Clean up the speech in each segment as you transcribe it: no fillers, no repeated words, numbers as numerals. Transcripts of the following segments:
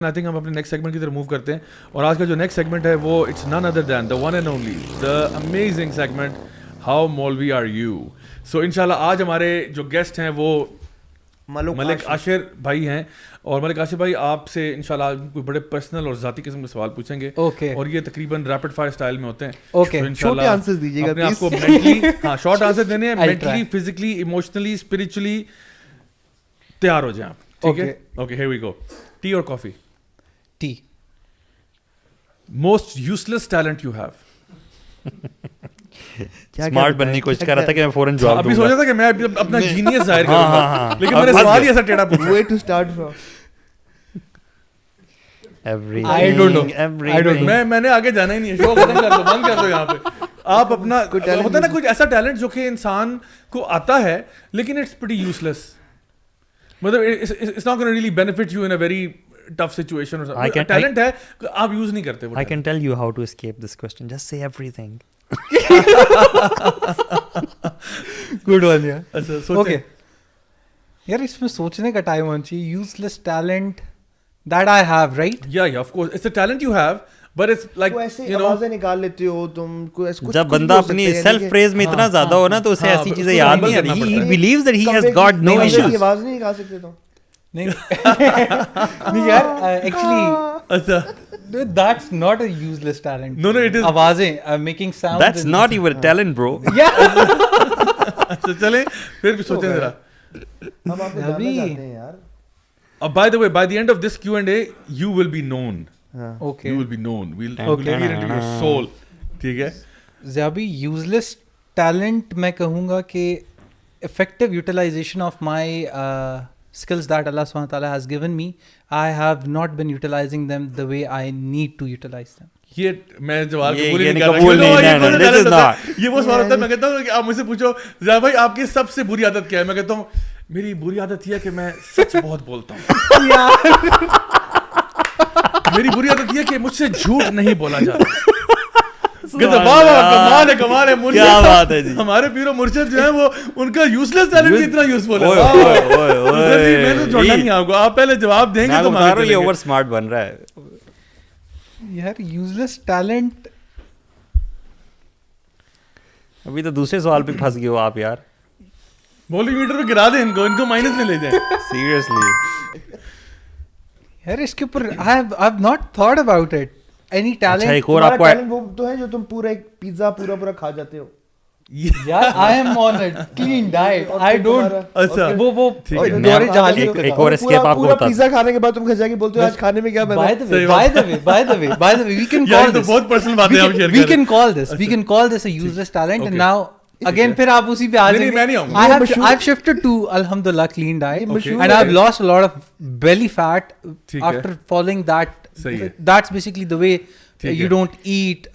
I think हम अपने next segment की तरफ मूव करते हैं और आज का जो नेक्स्ट सेगमेंट है वो it's none other than the one and only the amazing segment how मौलवी आर यू। सो इंशाल्लाह आज हमारे जो गेस्ट हैं वो मलिक आशिर भाई हैं और मलिक आशिर भाई आपसे इंशाल्लाह कोई बड़े पर्सनल और ज़ाती किस्म के सवाल पूछेंगे। और ये तकरीबन रैपिड फायर स्टाइल में होते हैं। तो छोटे आंसर्स दीजिएगा अपने आपको मेंटली शॉर्ट आंसर देने हैं, मेंटली फिजिकली इमोशनली स्पिरिचुअली तैयार हो जाएं आप। ठीक है, okay here we go. Tea और coffee? Tea. Most useless talent you have? Smart बनने की कोशिश कर रहा था कि मैं फौरन जवाब दूंगा। अभी सोचा था कि मैं अपना जीनियस जाहिर करूंगा, लेकिन मैंने सवाल ही ऐसा टेढ़ा पूछा। Where to start from? I don't know. मैंने आगे जाना ही नहीं है, शो खत्म कर दो, बंद कर दो यहाँ पे। आप अपना होता है ना कुछ ऐसा टैलेंट जो कि इंसान को आता है लेकिन इट्स प्रीटी यूजलेस, मतलब it's not gonna really benefit you in a very tough situation. Talent है आप यूज नहीं करते। I can tell you how to escape this question. Just say everything. Good one यार। अच्छा सोचें। ओके यार, इसमें सोचने का टाइम होना चाहिए। Useless talent that I have, right? या of course it's a talent you have but it's like you know आवाजें निकाल लेते हो तुम, कुछ जब बंदा अपनी सेल्फ प्रेज में इतना ज्यादा हो ना तो उसे ऐसी चीजें याद नहीं आती। He believes that he has got no issues. आवाज नहीं निकाल सकते तुम? नहीं यार, एक्चुअली अच्छा that's not a useless talent. No, it is. आवाजें making sound. That's not even a talent, bro. Yeah. अच्छा चलें फिर भी सोचें जरा। हम आपको जानना चाहते हैं यार। By the way, by the end of this Q&A, you will be known. Okay. You will be known. We'll peer into your soul. ठीक है? ज़्यादा useless talent मैं कहूँगा कि effective utilization of my skills that Allah Subhanahu wa Ta'ala has given me, I have not been utilizing them the way I need to utilize them. ये मैं जवाब कबूल ये नहीं कर कबूल नहीं, रहा। this is not. ये वो सवाल होता है, मैं कहता हूँ कि आप मुझसे पूछो ज़रा भाई आपकी सबसे बुरी आदत क्या है, मैं कहता हूँ मेरी बुरी आदत ये है कि मैं सच बहुत बोलता हूँ। मेरी बुरी आदत ये है कि मुझसे झूठ नहीं बोला जाता। कमाल है मुर्शिद, क्या बात है जी। हमारे पीरो मुर्शिद जो है वो उनका यूजलेस टैलेंट भी इतना यूजफुल है। मैंने तो छोड़ना नहीं आपको, आप पहले जवाब देंगे तो मैं ये ओवर स्मार्ट बन रहा है यार। useless talent, अभी तो दूसरे सवाल पे फंस गए हो आप यार। मौलवी मीटर पे गिरा दें इनको माइनस में ले जाएं। सीरियसली यार इसके ऊपर I have not thought about it. Any talent? अच्छा, एक और तुम्हारा आपको टैलेंट वो तो है जो तुम पूरा एक पिज्जा पूरा खा जाते हो यार I am on a clean diet. I don't. अच्छा वो मैं जाली एक और escape आपको पूरा बता पिज्जा खाने के बाद तुम घर जाके बोलते हो आज खाने में क्या बना। by the way, we can यार call तो this. बहुत पर्सनल बातें आप शेयर कर We रहे can call this a useless talent. And now again फिर आप उसी पे आ नहीं, मैं नहीं जाएंगे। आऊंगा। I've shifted to alhamdulillah clean diet, Okay. and I've lost a lot of belly fat ठीक है। after following that. सही है। That's basically the way you don't eat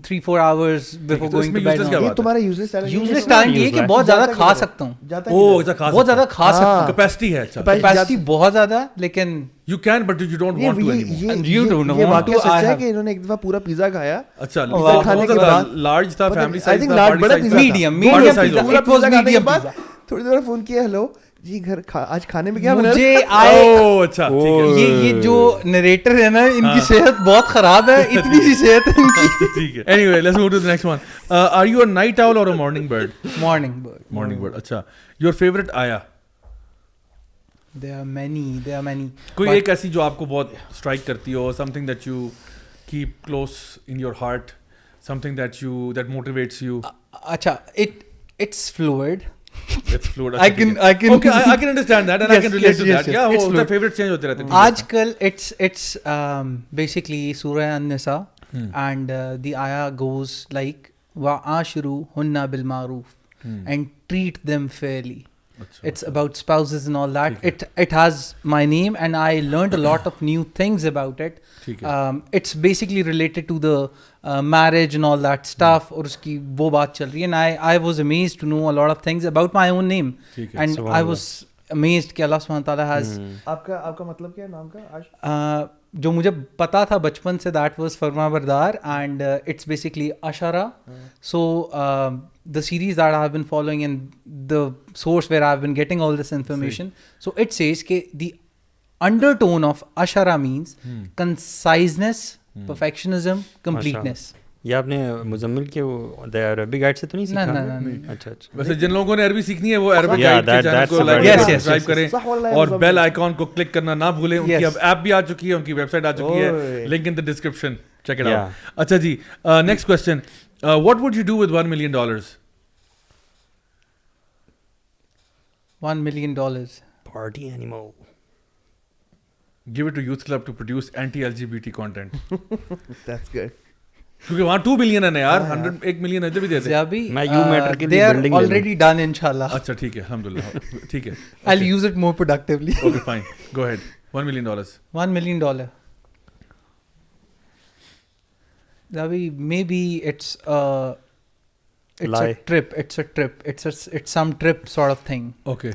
3-4 hours before तो going इसमें to bed. useless क्या ये बात है? तुम्हारा यूजलेस टैलेंट। Useless talent ये कि बहुत ज्यादा खा सकता हूँ, ओह अच्छा खा बहुत ज्यादा खा सकता हूँ। कैपेसिटी है। अच्छा कैपेसिटी बहुत ज्यादा, लेकिन you can but you don't want to anymore. And you don't ये want वाकया to, सच I है have- कि इन्होंने एक दफा पूरा पिज्जा खाया। अच्छा पिज्जा खाने के बाद लार्ज था, फैमिली I साइज think था, large, party बड़ा size पिज्जा था। था। Medium Party pizza. size पूरा It was पिज्जा खाने के medium बाद pizza. थोड़ी देर फोन किया, हेलो जी घर आज खाने में क्या बना? मुझे ओह अच्छा ठीक है। ये जो नरेटर है ना, इनकी सेहत बहुत खराब है। इतनी सी सेहत है इनकी। ठीक है। Anyway let's move to the next one. Are you a night owl और a morning bird? Morning bird. Morning bird. अच्छा योर फेवरेट आया? There are many. कोई But एक ऐसी जो आपको बहुत स्ट्राइक करती हो, something that you keep close in your heart, something that motivates you? अच्छा, it's fluid. It's fluid. I can Okay, I can understand that and I Yes, can relate yes, to yes, that. yes. Yeah, It's वो fluid. Favourite change होते रहते हैं। आजकल it's basically Surah An-Nisa, and the ayah goes like wa'ashiru hunna bil ma'ruf and treat them fairly. It's about spouses and all that. It has my name and I learned a lot of new things about it. It's basically related to the marriage and all that stuff. और उसकी वो बात चल रही है, and I was amazed to know a lot of things about my own name, and I was amazed कि Allah Subhanahu wa Ta'ala has आपका मतलब क्या है नाम का? जो मुझे पता था बचपन से, that was फरमाबरदार, and it's basically Ashara. So the series that I have been following and the source where I have been getting all this information, so it says कि the undertone of ashara means conciseness, perfectionism, completeness. ये आपने मुजम्मिल के the अरबी guide से तो नहीं सीखा? ना। अच्छा अच्छा। वैसे जिन लोगों ने अरबी सीखनी है वो अरबिक Yeah, गाइड के चैनल that's को लाइक yes, करें, yes, सब्सक्राइब yes. करें صح والله और मुजम्मिल। बेल आइकॉन को क्लिक करना ना भूलें। उनकी Yes. अब ऐप भी आ चुकी है, उनकी वेबसाइट आ चुकी है, ओए। Link in the description, check it Yeah. Out. अच्छा जी, next question, what would you do with $1 million? $1 million. Party animal. Give it to Youth Club to produce anti-LGBT content. That's good. क्योंकि वहाँ 2 billion है ना यार, 1 million इधर भी दे दे। Ziabi, मैं You Matter के लिए they are building ले लूँ। already done inshallah. अच्छा ठीक है, अल्हम्दुलिल्लाह, ठीक है। I'll use it more productively. Okay, fine. Go ahead. $1 million. $1 million. Zabi, maybe it's Lie. a trip. It's a trip. It's some trip sort of thing. Okay.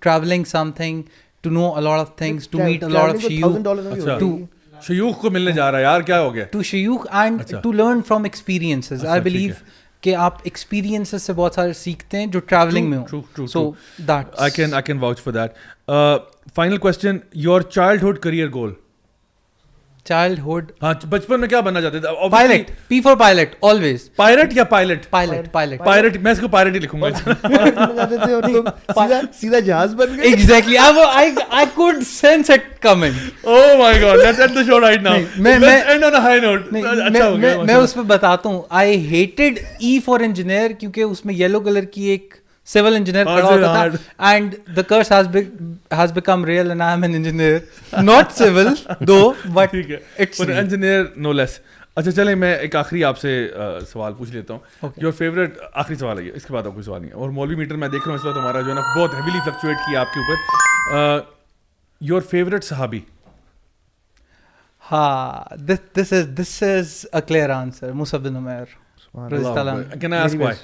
Traveling something, to know a lot of things, to meet a lot of shuyukh, $1,000 में भी अच्छा। होती है। शयूख को मिलने जा रहा है यार, क्या हो गया? to shuyukh and अच्छा। to learn from experiences. अच्छा, I ठीक believe है। कि आप experiences से बहुत सारे सीखते हैं जो traveling में हो. True. So that's I can vouch for that. Final question, your childhood career goal. childhood. हाँ, बचपन में क्या बनना चाहते थे? Pilot. P for pilot. Always. Pilot या पायलट? Pilot. पायलट, मैं इसको पायलट ही लिखूंगा। पायलट बनना चाहते थे और तुम सीधा जहाज बन गए। Exactly. I could sense it coming. Oh my God, let's end the show right now. मैं- Let's end on a high note. नहीं, अच्छा हो गया। मैं उस पर बताता हूँ. I hated E for engineer क्योंकि उसमें येलो कलर की एक सिविल इंजीनियर खड़ा होता था and the curse has become real and I am an engineer, not civil though, but ठीक है, it's पर real. Engineer no less. अच्छा चले, मैं एक आखिरी आपसे सवाल पूछ लेता हूँ। Okay. योर फेवरेट, आखिरी सवाल है ये, इसके बाद कोई सवाल नहीं है। और मौलवी मीटर मैं देख रहा हूँ इस वक्त हमारा जो है ना बहुत हेवीली फ्लक्चुएट किया आपके ऊपर। योर फेवरेट सहाबी? हाँ, this is a clear answer. Musab bin Umair. Can I ask why?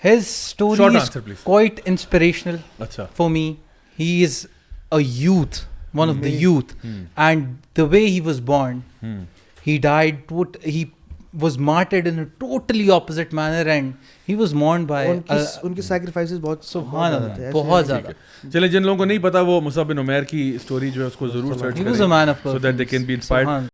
His story Short is answer, please. quite inspirational अच्छा। for me. He is a youth, one of the youth, and the way he was born, he died. He was martyred in a totally opposite manner, and he was mourned by. उनके sacrifices बहुत सुभान ज़्यादा अल्लाह, थे, बहुत ऐसे- ज़्यादा. चले, जिन लोगों को नहीं पता वो मुसाब बिन उमैर की स्टोरी जो है उसको जरूर सर्च He करें, was a man of so that they can be inspired. Subhan.